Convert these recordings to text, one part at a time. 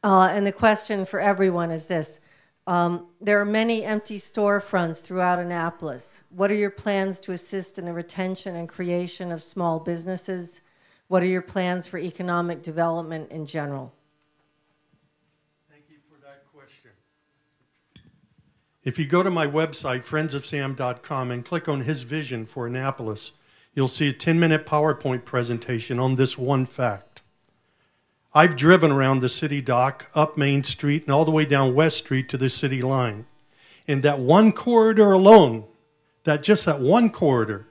And the question for everyone is this. There are many empty storefronts throughout Annapolis. What are your plans to assist in the retention and creation of small businesses? What are your plans for economic development in general? Thank you for that question. If you go to my website, friendsofsam.com, and click on his vision for Annapolis, you'll see a 10-minute PowerPoint presentation on this one fact. I've driven around the city dock, up Main Street, and all the way down West Street to the city line. In that one corridor alone, just that one corridor,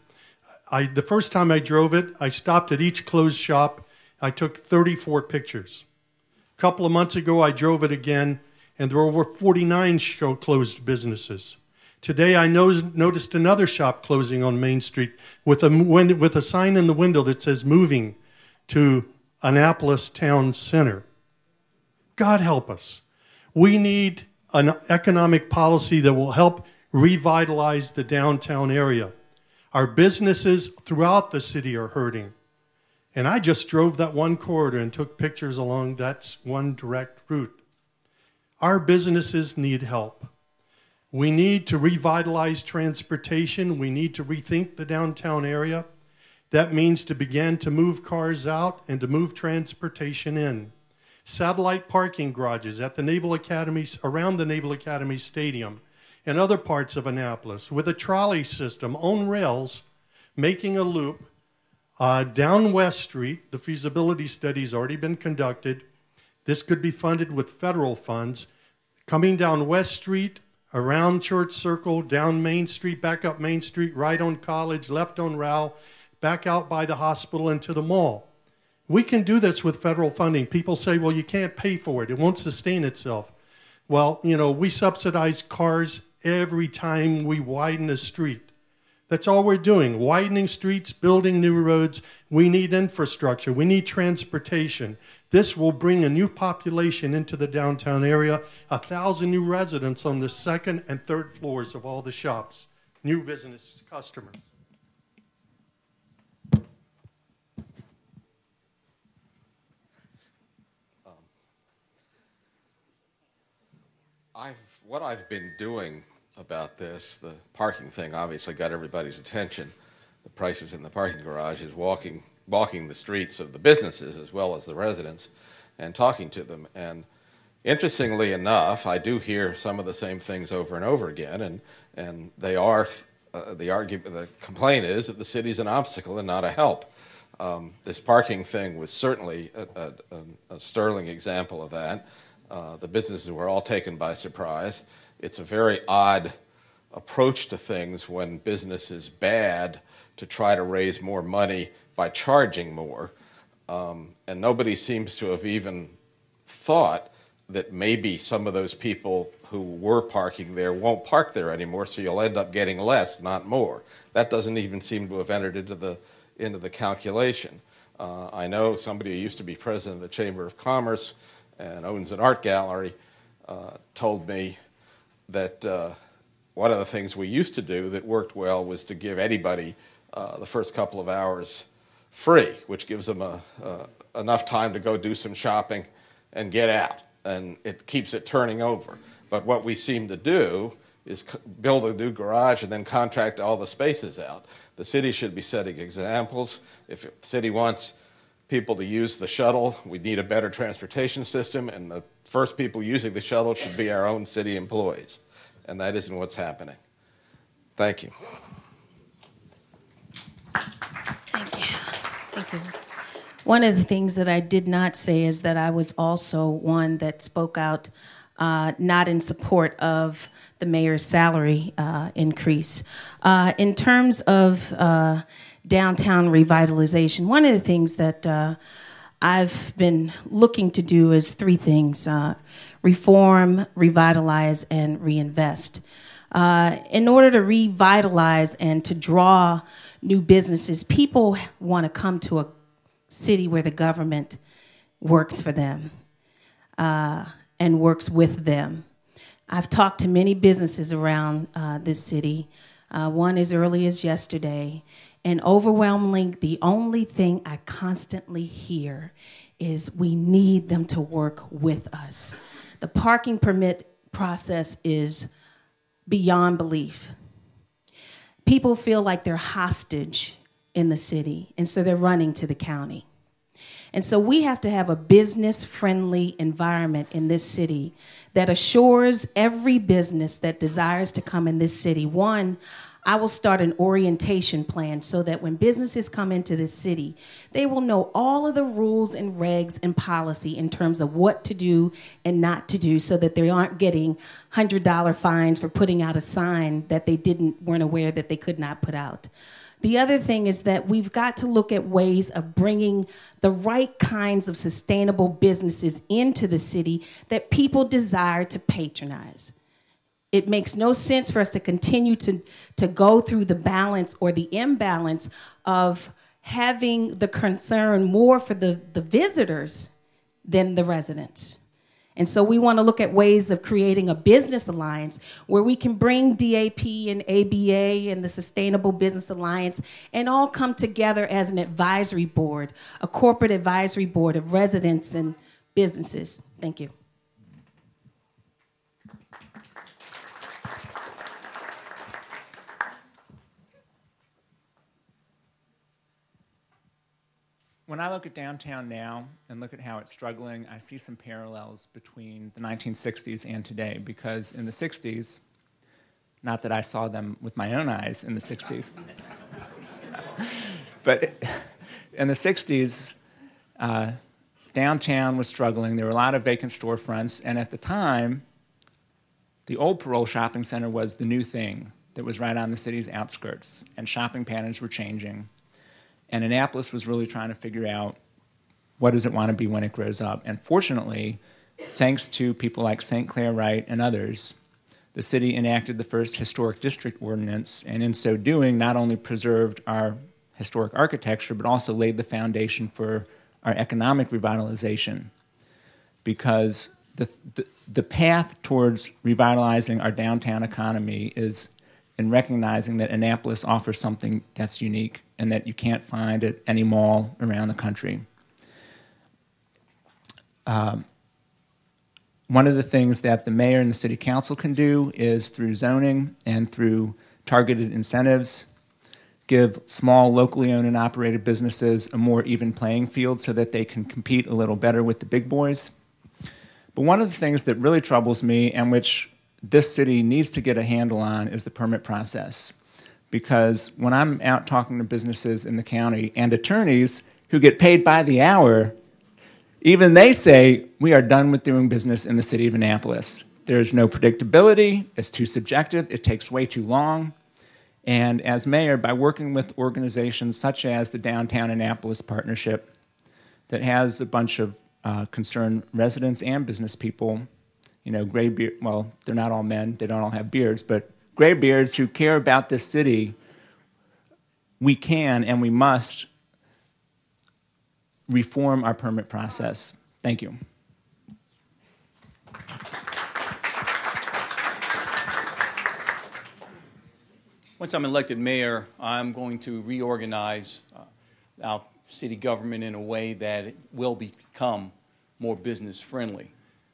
the first time I drove it, I stopped at each closed shop. I took 34 pictures. A couple of months ago, I drove it again, and there were over 49 closed businesses. Today, I noticed another shop closing on Main Street with a sign in the window that says, "Moving to Annapolis Town Center." God help us. We need an economic policy that will help revitalize the downtown area. Our businesses throughout the city are hurting. And I just drove that one corridor and took pictures along that one direct route. Our businesses need help. We need to revitalize transportation. We need to rethink the downtown area. That means to begin to move cars out and to move transportation in. Satellite parking garages at the Naval Academy, around the Naval Academy Stadium and other parts of Annapolis with a trolley system on rails making a loop down West Street. The feasibility study's already been conducted. This could be funded with federal funds. Coming down West Street, around Church Circle, down Main Street, back up Main Street, right on College, left on Rowell, back out by the hospital and to the mall. We can do this with federal funding. People say, well, you can't pay for it. It won't sustain itself. Well, you know, we subsidize cars every time we widen a street. That's all we're doing, widening streets, building new roads. We need infrastructure. We need transportation. This will bring a new population into the downtown area, 1,000 new residents on the second and third floors of all the shops, new business customers. What I've been doing about this, the parking thing obviously got everybody's attention. The prices in the parking garage is walking the streets of the businesses as well as the residents and talking to them. And interestingly enough, I do hear some of the same things over and over again, and they are, the complaint is that the city's an obstacle and not a help. This parking thing was certainly a sterling example of that. The businesses were all taken by surprise. It's a very odd approach to things when business is bad to try to raise more money by charging more. And nobody seems to have even thought that maybe some of those people who were parking there won't park there anymore, so you'll end up getting less, not more. That doesn't even seem to have entered into the calculation. I know somebody who used to be president of the Chamber of Commerce and owns an art gallery told me that one of the things we used to do that worked well was to give anybody the first couple of hours free, which gives them enough time to go do some shopping and get out, and it keeps it turning over. But what we seem to do is build a new garage and then contract all the spaces out. The city should be setting examples. If the city wants people to use the shuttle, we need a better transportation system, and the first people using the shuttle should be our own city employees. And that isn't what's happening. Thank you. Thank you. Thank you. One of the things that I did not say is that I was also one that spoke out not in support of the mayor's salary increase. In terms of downtown revitalization, one of the things that I've been looking to do is three things: reform, revitalize, and reinvest. In order to revitalize and to draw new businesses, people want to come to a city where the government works for them and works with them. I've talked to many businesses around this city, one as early as yesterday, and overwhelmingly the only thing I constantly hear is we need them to work with us. The parking permit process is beyond belief. People feel like they're hostage in the city, and so they're running to the county. And so we have to have a business-friendly environment in this city that assures every business that desires to come in this city. One, I will start an orientation plan so that when businesses come into this city, they will know all of the rules and regs and policy in terms of what to do and not to do, so that they aren't getting $100 fines for putting out a sign that they weren't aware that they could not put out. The other thing is that we've got to look at ways of bringing the right kinds of sustainable businesses into the city that people desire to patronize. It makes no sense for us to continue to go through the balance or the imbalance of having the concern more for the visitors than the residents. And so we want to look at ways of creating a business alliance where we can bring DAP and ABA and the Sustainable Business Alliance and all come together as an advisory board, a corporate advisory board of residents and businesses. Thank you. When I look at downtown now and look at how it's struggling, I see some parallels between the 1960s and today, because in the 60s, not that I saw them with my own eyes in the 60s, but in the 60s, downtown was struggling. There were a lot of vacant storefronts, and at the time, the old Parole Shopping Center was the new thing that was right on the city's outskirts, and shopping patterns were changing. And Annapolis was really trying to figure out what does it want to be when it grows up. And fortunately, thanks to people like St. Clair Wright and others, the city enacted the first historic district ordinance, and in so doing, not only preserved our historic architecture, but also laid the foundation for our economic revitalization. Because the path towards revitalizing our downtown economy is in recognizing that Annapolis offers something that's unique and that you can't find at any mall around the country. One of the things that the mayor and the city council can do is through zoning and through targeted incentives, give small, locally owned and operated businesses a more even playing field so that they can compete a little better with the big boys. But one of the things that really troubles me, and which this city needs to get a handle on, is the permit process. Because when I'm out talking to businesses in the county and attorneys who get paid by the hour, even they say, we are done with doing business in the city of Annapolis. There's no predictability, it's too subjective, it takes way too long. And as mayor, by working with organizations such as the Downtown Annapolis Partnership, that has a bunch of concerned residents and business people, you know, gray beard, well, they're not all men, they don't all have beards, but gray beards who care about this city, we can and we must reform our permit process. Thank you. Once I'm elected mayor, I'm going to reorganize our city government in a way that it will become more business friendly.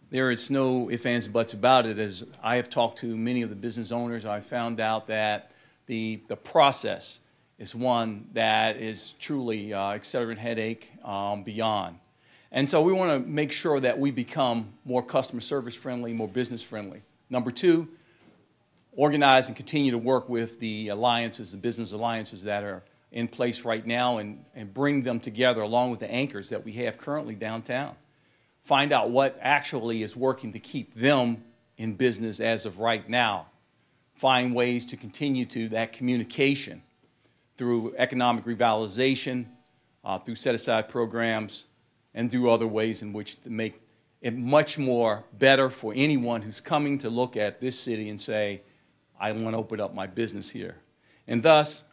There is no ifs, ands, buts about it. As I have talked to many of the business owners, I found out that the process is one that is truly accelerating headache beyond. And so we want to make sure that we become more customer service friendly, more business friendly. Number two, organize and continue to work with the alliances, the business alliances that are in place right now, and bring them together along with the anchors that we have currently downtown. Find out what actually is working to keep them in business as of right now. Find ways to continue to that communication through economic revitalization, through set-aside programs, and through other ways in which to make it much more better for anyone who's coming to look at this city and say, I want to open up my business here. And thus,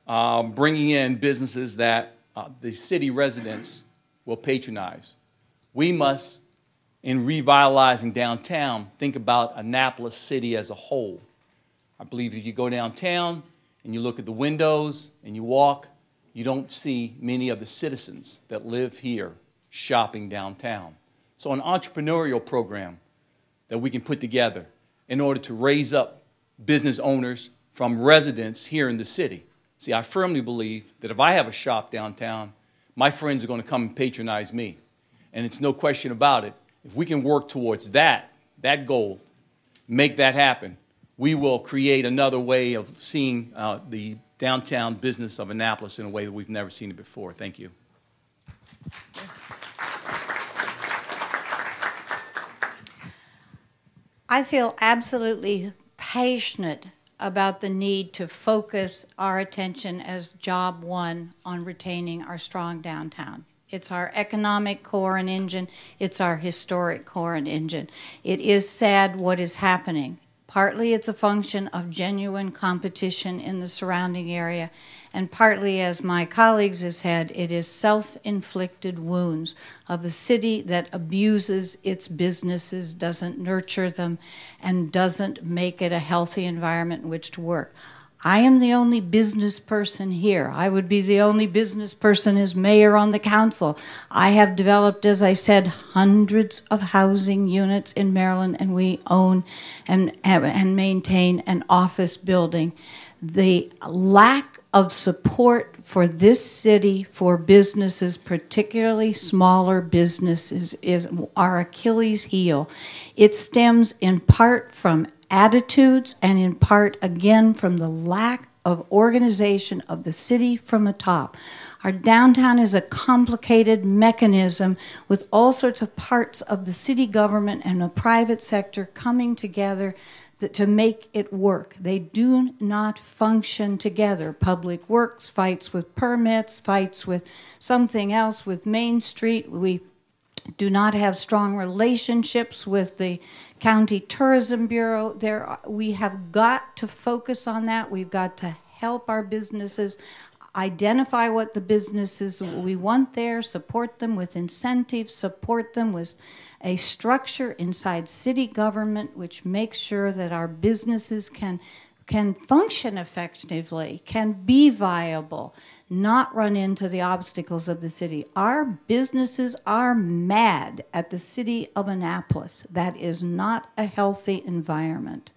bringing in businesses that the city residents will patronize. We must, in revitalizing downtown, think about Annapolis City as a whole. I believe if you go downtown and you look at the windows and you walk, you don't see many of the citizens that live here shopping downtown. So an entrepreneurial program that we can put together in order to raise up business owners from residents here in the city. See, I firmly believe that if I have a shop downtown, my friends are going to come and patronize me. And it's no question about it. If we can work towards that goal, make that happen, we will create another way of seeing the downtown business of Annapolis in a way that we've never seen it before. Thank you. I feel absolutely passionate about the need to focus our attention as job one on retaining our strong downtown. It's our economic core and engine. It's our historic core and engine. It is sad what is happening. Partly it's a function of genuine competition in the surrounding area, and partly, as my colleagues have said, it is self-inflicted wounds of a city that abuses its businesses, doesn't nurture them, and doesn't make it a healthy environment in which to work. I am the only business person here. I would be the only business person as mayor on the council. I have developed, as I said, hundreds of housing units in Maryland, and we own and maintain an office building. The lack of support for this city for businesses, particularly smaller businesses, is our Achilles heel. It stems in part from attitudes and in part, again, from the lack of organization of the city from the top. Our downtown is a complicated mechanism with all sorts of parts of the city government and the private sector coming together to make it work. They do not function together. Public Works fights with permits, fights with something else with Main Street. We do not have strong relationships with the County Tourism Bureau. We have got to focus on that. We've got to help our businesses identify what the businesses we want there, support them with incentives, support them with a structure inside city government which makes sure that our businesses can function effectively, can be viable, not run into the obstacles of the city. Our businesses are mad at the city of Annapolis. That is not a healthy environment.